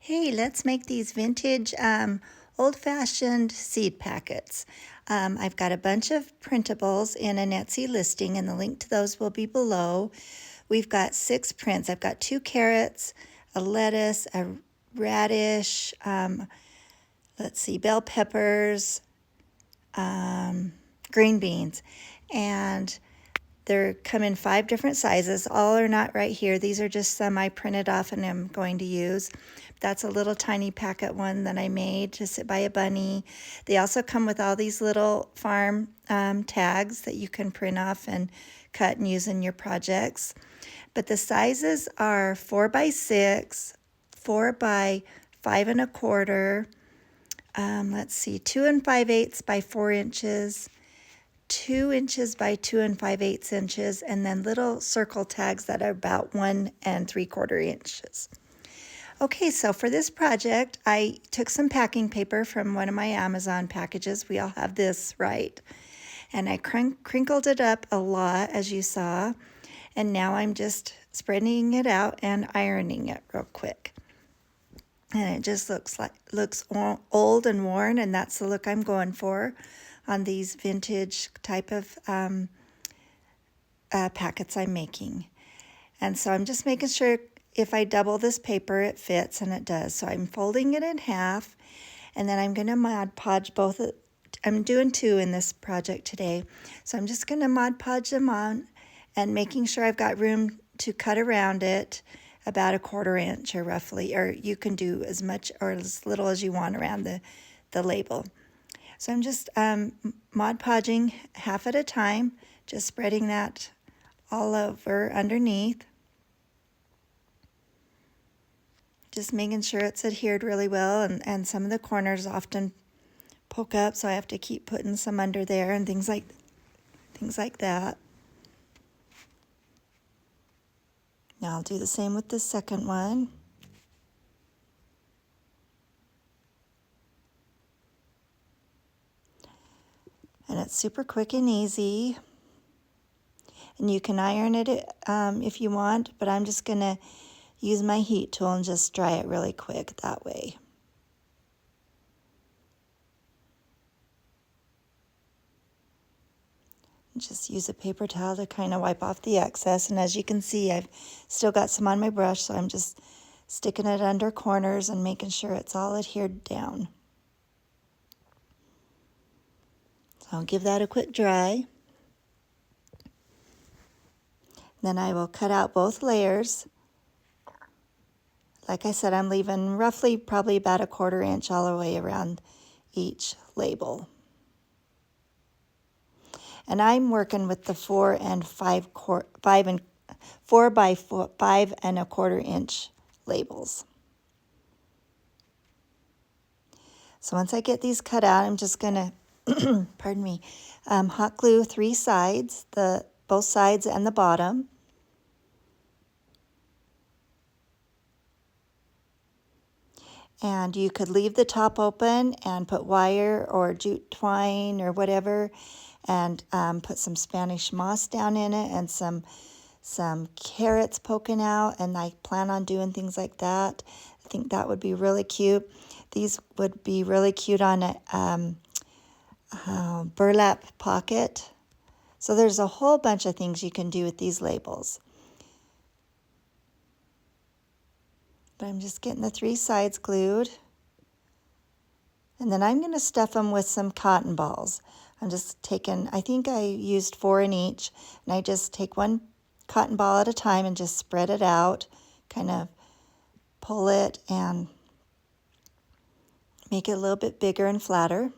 Hey, let's make these vintage old-fashioned seed packets. I've got a bunch of printables in an Etsy listing, and the link to those will be below. We've got 6 prints. I've got 2 carrots, a lettuce, a radish, bell peppers, green beans, and they're come in 5 different sizes. All are not right here. These are just some I printed off and I'm going to use. That's a little tiny packet one that I made to sit by a bunny. They also come with all these little farm tags that you can print off and cut and use in your projects. But the sizes are 4 by 6, 4 by 5 1/4, 2 5/8 by 4 inches, 2 inches by 2 5/8 inches, and then little circle tags that are about 1 3/4 inches. Okay, so for this project, I took some packing paper from one of my Amazon packages. We all have this, right? And I crinkled it up a lot, as you saw, and now I'm just spreading it out and ironing it real quick. And it just looks old and worn, and that's the look I'm going for on these vintage type of packets I'm making. And so I'm just making sure if I double this paper, it fits, and it does. So I'm folding it in half, and then I'm going to Mod Podge both. I'm doing 2 in this project today. So I'm just going to Mod Podge them on and making sure I've got room to cut around it about 1/4 inch or roughly, or you can do as much or as little as you want around the label. So I'm just Mod Podging half at a time, just spreading that all over underneath. Just making sure it's adhered really well, and some of the corners often poke up, so I have to keep putting some under there and things like that. Now I'll do the same with the second one. And it's super quick and easy. And you can iron it if you want, but I'm just going to use my heat tool and just dry it really quick that way. Just use a paper towel to kind of wipe off the excess. And as you can see, I've still got some on my brush, so I'm just sticking it under corners and making sure it's all adhered down. So I'll give that a quick dry. Then I will cut out both layers. Like I said, I'm leaving roughly probably about 1/4 inch all the way around each label. And I'm working with the 4 by 5 1/4 inch labels. So once I get these cut out, I'm just gonna, pardon me, hot glue 3 sides, both sides and the bottom. And you could leave the top open and put wire or jute twine or whatever, and put some Spanish moss down in it and some carrots poking out, and I plan on doing things like that. I think that would be really cute. These would be really cute on a burlap pocket. So there's a whole bunch of things you can do with these labels. But I'm just getting the 3 sides glued. And then I'm going to stuff them with some cotton balls. I'm just taking, I think I used 4 in each, and I just take one cotton ball at a time and just spread it out, kind of pull it and make it a little bit bigger and flatter.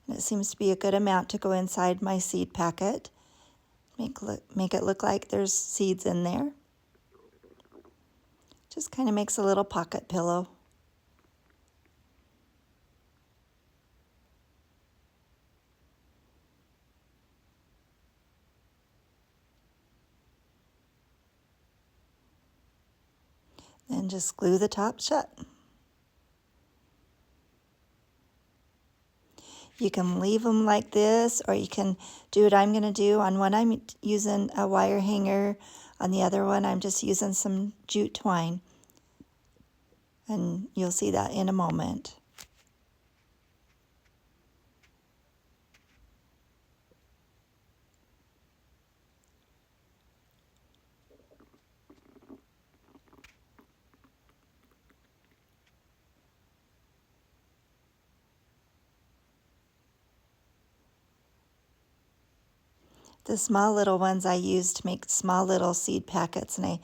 And it seems to be a good amount to go inside my seed packet. Make it look like there's seeds in there. Just kind of makes a little pocket pillow. Then just glue the top shut. You can leave them like this, or you can do what I'm going to do. On one I'm using a wire hanger. On the other one I'm just using some jute twine. And you'll see that in a moment. The small little ones I used to make small little seed packets, and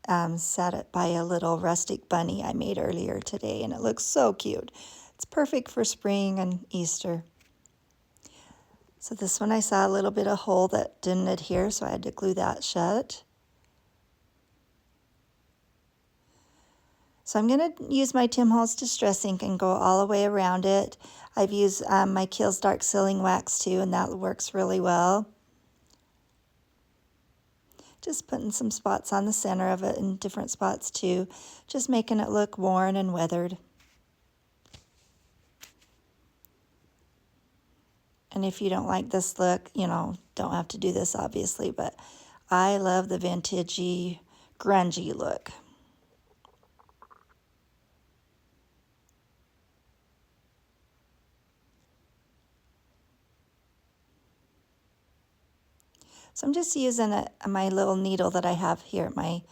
I set it by a little rustic bunny I made earlier today, and it looks so cute. It's perfect for spring and Easter. So this one I saw a little bit of hole that didn't adhere, so I had to glue that shut. So I'm going to use my Tim Holtz Distress ink and go all the way around it. I've used my Kiehl's Dark Sealing Wax too, and that works really well. Just putting some spots on the center of it and different spots too, just making it look worn and weathered. And if you don't like this look, don't have to do this obviously, but I love the vintagey, grungy look. So I'm just using my little needle that I have here at my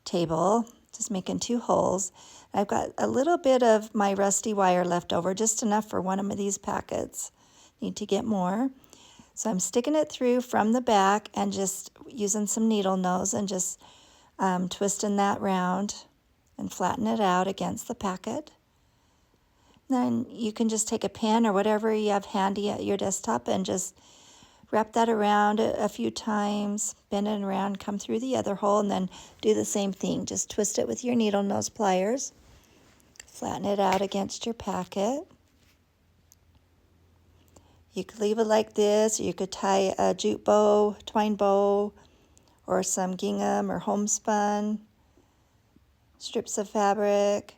table, just making 2 holes. I've got a little bit of my rusty wire left over, just enough for one of these packets. Need to get more. So I'm sticking it through from the back and just using some needle nose and just twisting that round and flatten it out against the packet. Then you can just take a pen or whatever you have handy at your desktop and just wrap that around a few times, bend it around, come through the other hole, and then do the same thing. Just twist it with your needle nose pliers. Flatten it out against your packet. You could leave it like this, or you could tie a jute bow, twine bow, or some gingham or homespun, strips of fabric.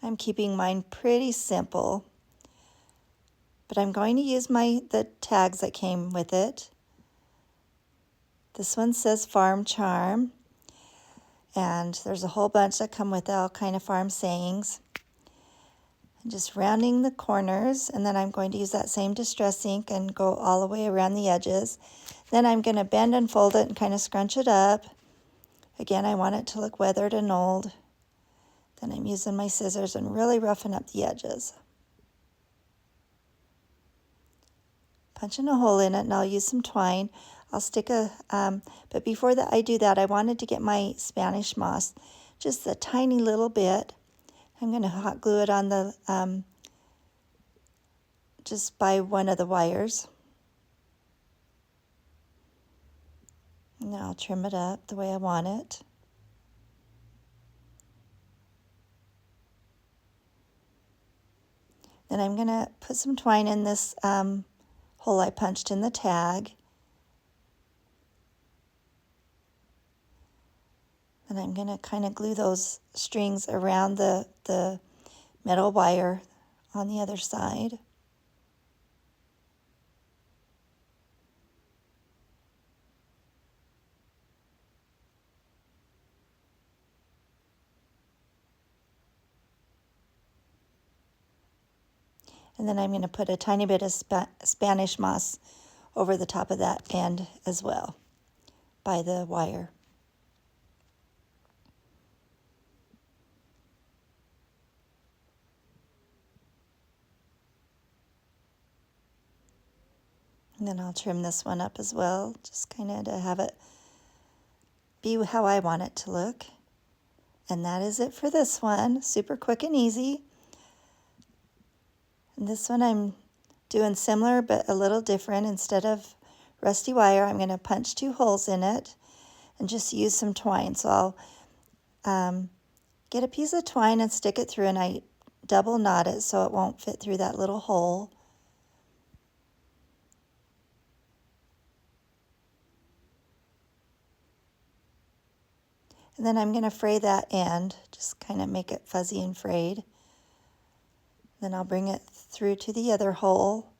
I'm keeping mine pretty simple, but I'm going to use the tags that came with it. This one says Farm Charm, and there's a whole bunch that come with all kind of farm sayings. I'm just rounding the corners, and then I'm going to use that same distress ink and go all the way around the edges. Then I'm going to bend and fold it and kind of scrunch it up. Again, I want it to look weathered and old. Then I'm using my scissors and really roughing up the edges. Punching a hole in it, and I'll use some twine. I'll stick but before I do that, I wanted to get my Spanish moss, just a tiny little bit. I'm going to hot glue it on just by one of the wires. And I'll trim it up the way I want it. Then I'm going to put some twine in this hole I punched in the tag. And I'm going to kind of glue those strings around the metal wire on the other side. And then I'm going to put a tiny bit of Spanish moss over the top of that end as well by the wire. And then I'll trim this one up as well, just kind of to have it be how I want it to look. And that is it for this one. Super quick and easy. And this one I'm doing similar but a little different. Instead of rusty wire, I'm going to punch 2 holes in it and just use some twine. So I'll get a piece of twine and stick it through, and I double knot it so it won't fit through that little hole. And then I'm going to fray that end, just kind of make it fuzzy and frayed. Then I'll bring it through to the other hole,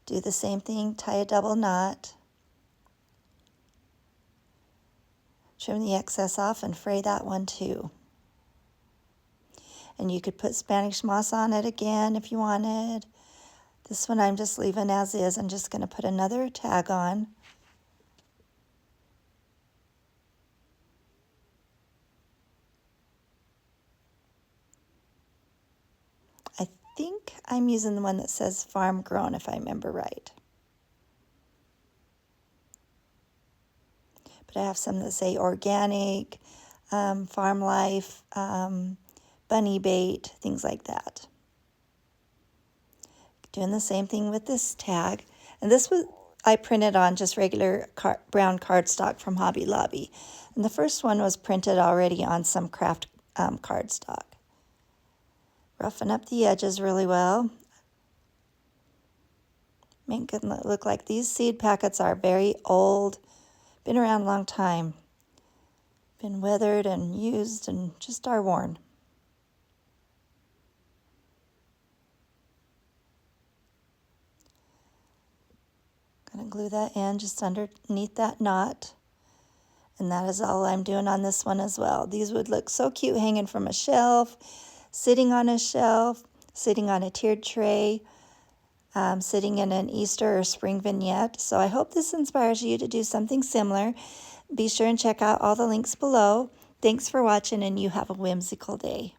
do the same thing, tie a double knot, Trim the excess off and fray that one too. And you could put Spanish moss on it again if you wanted. This one I'm just leaving as is. I'm just going to put another tag on. I think I'm using the one that says farm grown if I remember right. But I have some that say organic, farm life, bunny bait, things like that. Doing the same thing with this tag. And this was I printed on just regular brown cardstock from Hobby Lobby. And the first one was printed already on some craft cardstock. Roughen up the edges really well. Make it look like these seed packets are very old, been around a long time, been weathered and used and just are worn. Gonna glue that in just underneath that knot. And that is all I'm doing on this one as well. These would look so cute hanging from a shelf, sitting on a shelf, sitting on a tiered tray, sitting in an Easter or spring vignette. So I hope this inspires you to do something similar. Be sure and check out all the links below. Thanks for watching, and you have a whimsical day.